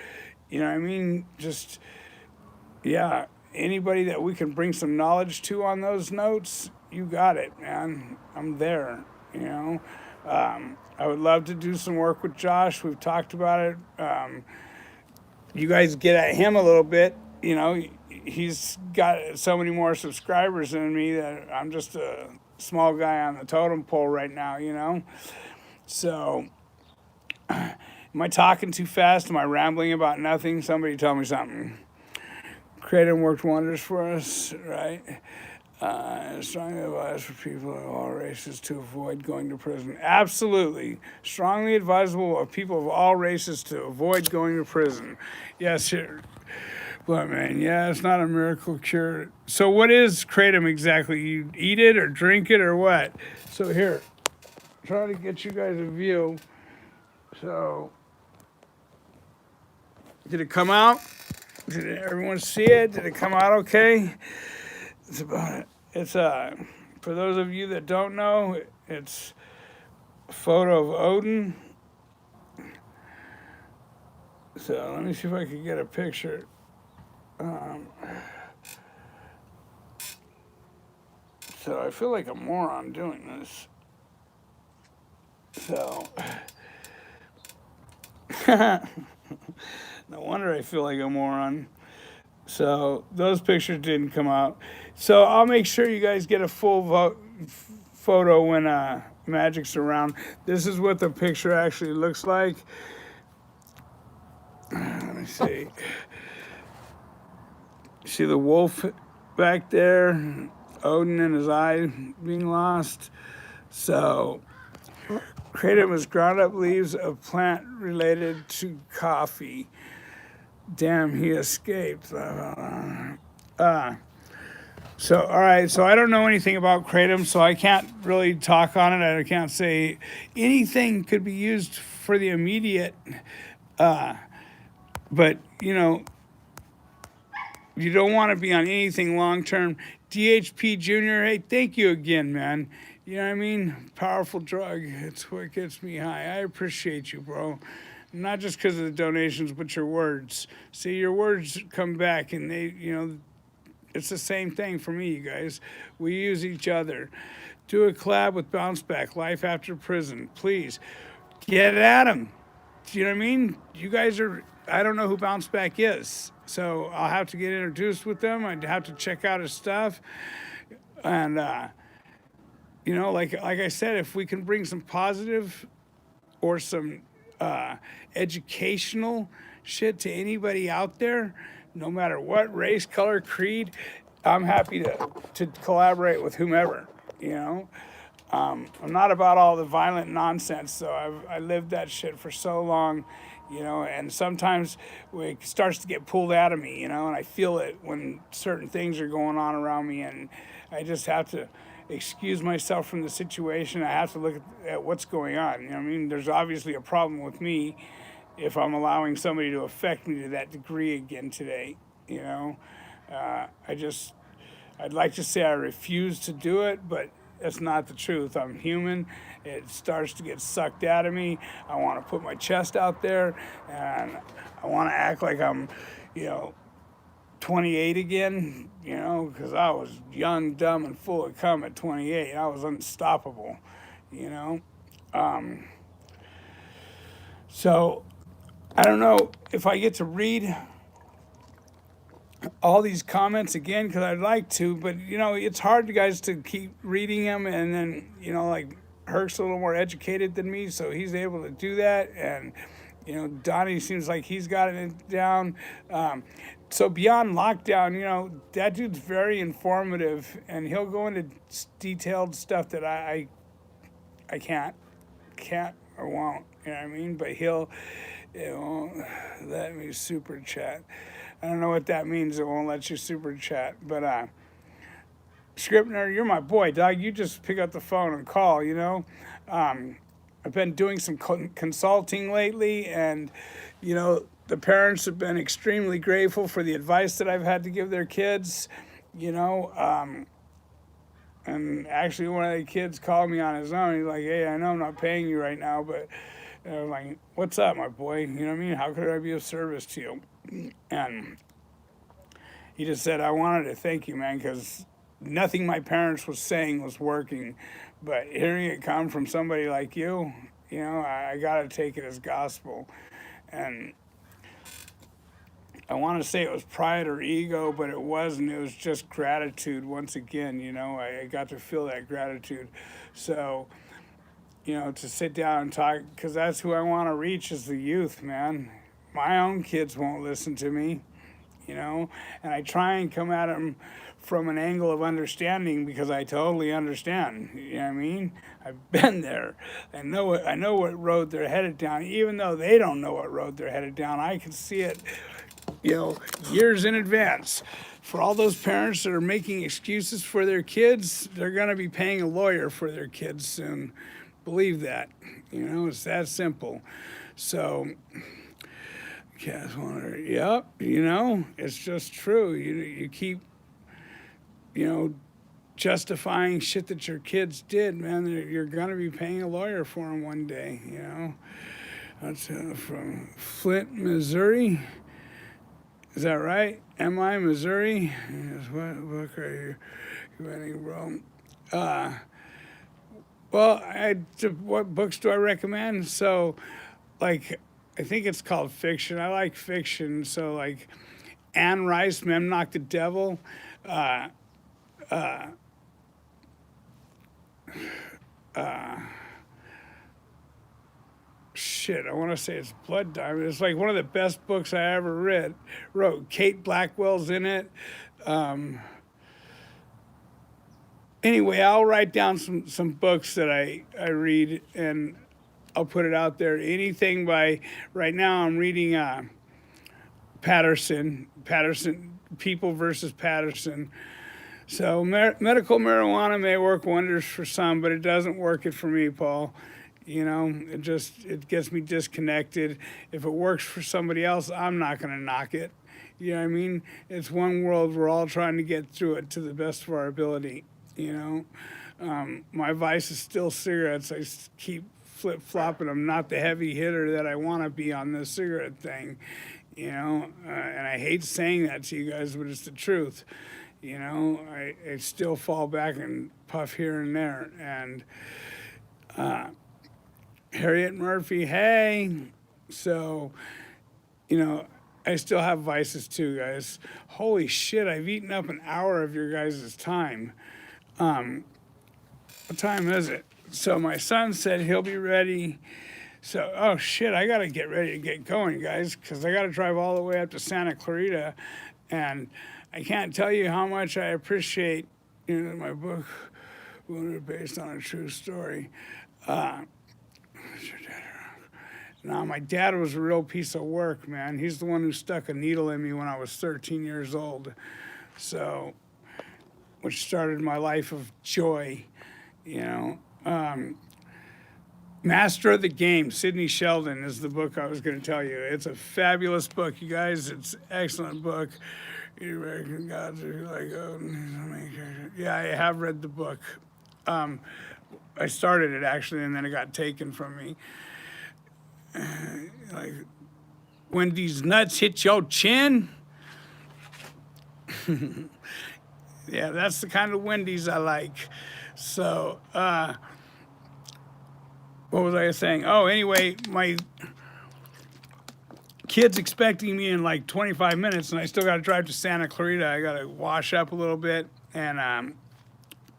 you know what I mean? Just, yeah, anybody that we can bring some knowledge to on those notes, you got it, man. I'm there, you know? I would love to do some work with Josh. We've talked about it. You guys get at him a little bit. You know, he's got so many more subscribers than me that I'm just a small guy on the totem pole right now, you know? So, am I talking too fast? Am I rambling about nothing? Somebody tell me something. Kratom worked wonders for us, right? Strongly advised for people of all races to avoid going to prison. Absolutely. Strongly advisable of people of all races to avoid going to prison. Yes, here. But man, yeah, it's not a miracle cure. So what is kratom exactly? You eat it or drink it or what? So here, try to get you guys a view. So, did it come out? Did everyone see it? Did it come out okay? It's about it. It's for those of you that don't know, it's a photo of Odin. So let me see if I can get a picture. So I feel like a moron doing this. So no wonder I feel like a moron. So those pictures didn't come out. So I'll make sure you guys get a full photo when Magic's around. This is what the picture actually looks like. Let me see. See the wolf back there? Odin and his eye being lost. So, kratom is ground up leaves of plant related to coffee. Damn, he escaped. So, all right. So I don't know anything about kratom, so I can't really talk on it. I can't say anything could be used for the immediate. But you know, you don't want to be on anything long term. DHP Junior, hey, thank you again, man. You know what I mean? Powerful drug. It's what gets me high. I appreciate you, bro. Not just because of the donations, but your words. See, your words come back, and they, you know, it's the same thing for me, you guys. We use each other. Do a collab with Bounce Back, Life After Prison. Please, get at them. Do you know what I mean? You guys are, I don't know who Bounce Back is. So I'll have to get introduced with them. I'd have to check out his stuff. And, you know, like I said, if we can bring some positive or some educational shit to anybody out there, no matter what race, color, creed, I'm happy to collaborate with whomever, you know. I'm not about all the violent nonsense, so I lived that shit for so long, you know, and sometimes it starts to get pulled out of me, you know, and I feel it when certain things are going on around me, and I just have to excuse myself from the situation. I have to look at what's going on. You know what I mean? There's obviously a problem with me if I'm allowing somebody to affect me to that degree again today, you know. I'd like to say I refuse to do it, but that's not the truth. I'm human. It starts to get sucked out of me. I want to put my chest out there, and I want to act like I'm, you know, 28 again, you know, because I was young, dumb, and full of cum at 28. I was unstoppable, you know. So I don't know if I get to read all these comments again because I'd like to, but you know, it's hard, you guys, to keep reading them. And then, you know, like Herc's a little more educated than me, so he's able to do that. And, you know, Donnie seems like he's got it down. So beyond lockdown, you know, that dude's very informative, and he'll go into detailed stuff that I can't or won't. You know what I mean? But it won't let me super chat. I don't know what that means. It won't let you super chat. But Scribner, you're my boy, dog. You just pick up the phone and call. You know, I've been doing some consulting lately, and you know, the parents have been extremely grateful for the advice that I've had to give their kids. You know, and actually, one of the kids called me on his own. He's like, "Hey, I know I'm not paying you right now, but." And I'm like, what's up, my boy? You know what I mean? How could I be of service to you? And he just said, I wanted to thank you, man, because nothing my parents was saying was working. But hearing it come from somebody like you know, I got to take it as gospel. And I want to say it was pride or ego, but it wasn't. It was just gratitude once again. You know, I got to feel that gratitude. So, you know, to sit down and talk, because that's who I want to reach, is the youth, man. My own kids won't listen to me, you know, and I try and come at them from an angle of understanding because I totally understand. You know what I mean? I've been there. I know what road they're headed down, even though they don't know what road they're headed down. I can see it, you know, years in advance. For all those parents that are making excuses for their kids, they're going to be paying a lawyer for their kids soon. Believe that. You know, it's that simple. So, Cass Wonder, yep, you know, it's just true. You keep, you know, justifying shit that your kids did, man. You're going to be paying a lawyer for them one day, you know. That's from Flint, Missouri. Is that right? Am I Missouri? Yes, what book are you reading, bro? Well, what books do I recommend? So, like, I think it's called fiction. I like fiction. So, like, Anne Rice, Memnoch the Devil. Uh, uh, uh, Shit, I want to say it's Blood Diamond. It's like one of the best books I ever wrote. Kate Blackwell's in it. Um, anyway, I'll write down some books that I read, and I'll put it out there. Anything by, right now I'm reading Patterson, People versus Patterson. So medical marijuana may work wonders for some, but it doesn't work it for me, Paul. You know, it gets me disconnected. If it works for somebody else, I'm not going to knock it. You know what I mean? It's one world. We're all trying to get through it to the best of our ability. You know, my vice is still cigarettes. I keep flip-flopping. I'm not the heavy hitter that I want to be on this cigarette thing. You know, and I hate saying that to you guys, but it's the truth. You know, I still fall back and puff here and there. And Harriet Murphy, hey. So, you know, I still have vices too, guys. Holy shit, I've eaten up an hour of your guys' time. What time is it? So my son said he'll be ready. So, oh shit, I gotta get ready to get going, guys, because I gotta drive all the way up to Santa Clarita. And I can't tell you how much I appreciate, you know, my book, based on a true story. Now, my dad was a real piece of work, man. He's the one who stuck a needle in me when I was 13 years old. So, which started my life of joy, you know. Master of the Game, Sidney Sheldon is the book I was going to tell you. It's a fabulous book, you guys. It's an excellent book. You American gods are like, oh, yeah, I have read the book. I started it actually, and then it got taken from me. Like, when these nuts hit your chin. Yeah, that's the kind of Wendy's I like. So, what was I saying? Oh, anyway, my kid's expecting me in like 25 minutes, and I still got to drive to Santa Clarita. I got to wash up a little bit and,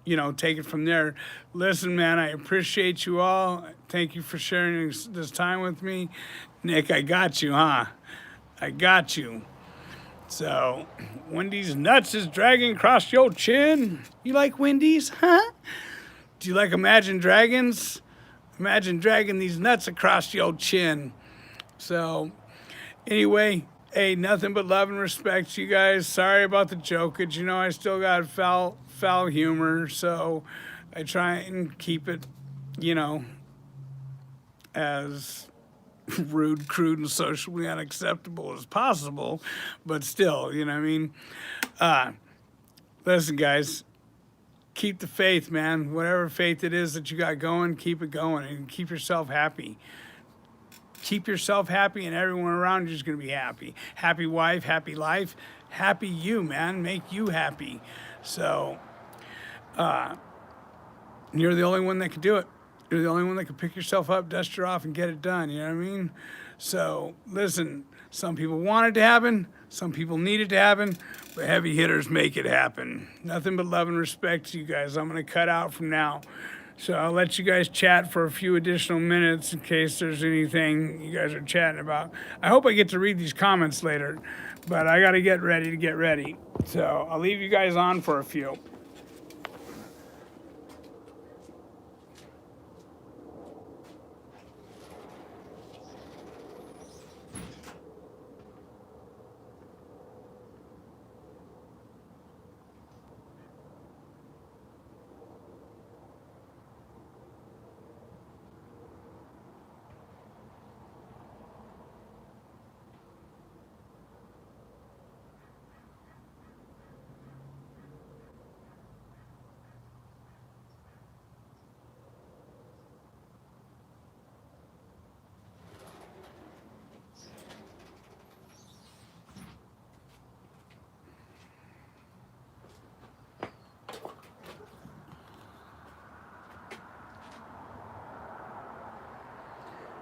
you know, take it from there. Listen, man, I appreciate you all. Thank you for sharing this time with me. Nick, I got you, huh? I got you. So, Wendy's nuts is dragging across your chin. You like Wendy's, huh? Do you like Imagine Dragons? Imagine dragging these nuts across your chin. So, anyway, hey, nothing but love and respect to you guys. Sorry about the jokage. You know, I still got foul humor, so I try and keep it, you know, as rude, crude, and socially unacceptable as possible. But still, you know what I mean? Listen, guys, keep the faith, man. Whatever faith it is that you got going, keep it going and keep yourself happy. Keep yourself happy, and everyone around you is going to be happy. Happy wife, happy life, happy you, man. Make you happy. So, you're the only one that can do it. You're the only one that can pick yourself up, dust her off, and get it done. You know what I mean? So, listen, some people want it to happen, some people need it to happen, but heavy hitters make it happen. Nothing but love and respect to you guys. I'm going to cut out from now. So I'll let you guys chat for a few additional minutes in case there's anything you guys are chatting about. I hope I get to read these comments later, but I got to get ready. So I'll leave you guys on for a few.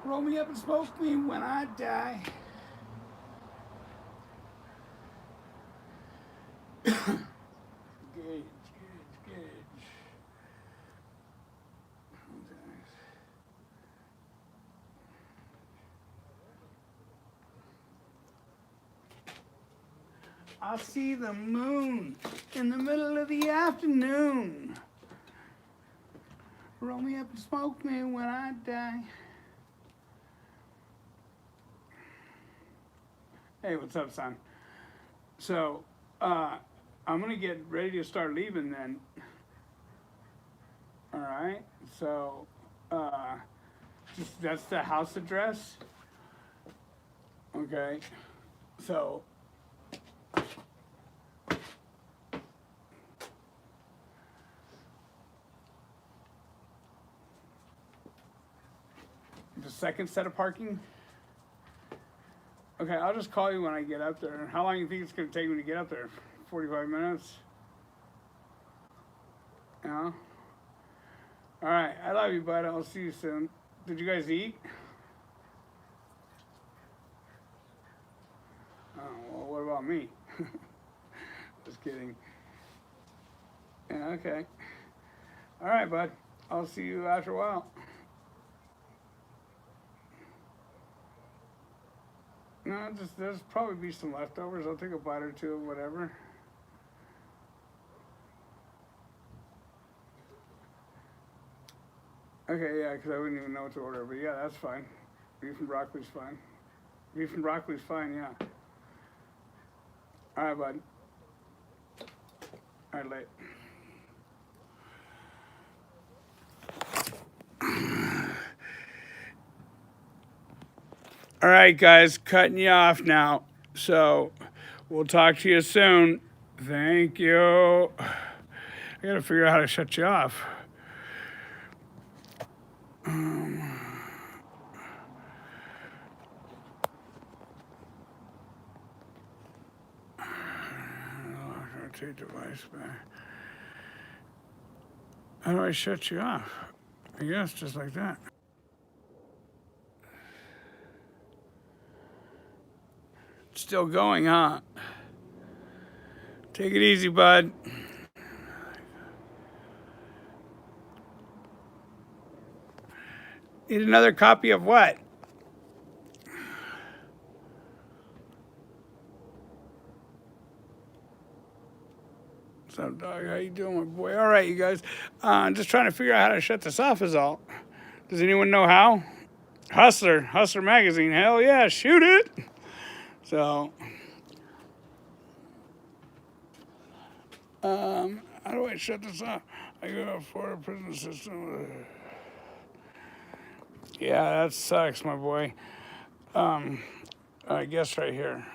Roll me up and smoke me when I die. Gauge. I see the moon in the middle of the afternoon. Roll me up and smoke me when I die. Hey, what's up, son? So, I'm gonna get ready to start leaving then. All right. So, that's the house address. Okay. So, the second set of parking. Okay, I'll just call you when I get up there. How long do you think it's going to take me to get up there? 45 minutes? Yeah? All right, I love you, bud. I'll see you soon. Did you guys eat? Oh, well, what about me? Just kidding. Yeah, okay. All right, bud. I'll see you after a while. No, there's probably be some leftovers. I'll take a bite or two of whatever. Okay, yeah, because I wouldn't even know what to order. But yeah, that's fine. Beef and broccoli's fine. Beef and broccoli's fine, yeah. All right, bud. All right, late. All right, guys, cutting you off now. So we'll talk to you soon. Thank you. I got to figure out how to shut you off. Rotate device back. How do I shut you off? I guess just like that. Still going, huh? Take it easy, bud. Need another copy of what? What's up, dog? How you doing, my boy? All right, you guys. Just trying to figure out how to shut this off is all. Does anyone know how? Hustler Magazine. Hell yeah, shoot it. So, how do I shut this off? I go for a prison system. Yeah, that sucks, my boy. I guess right here.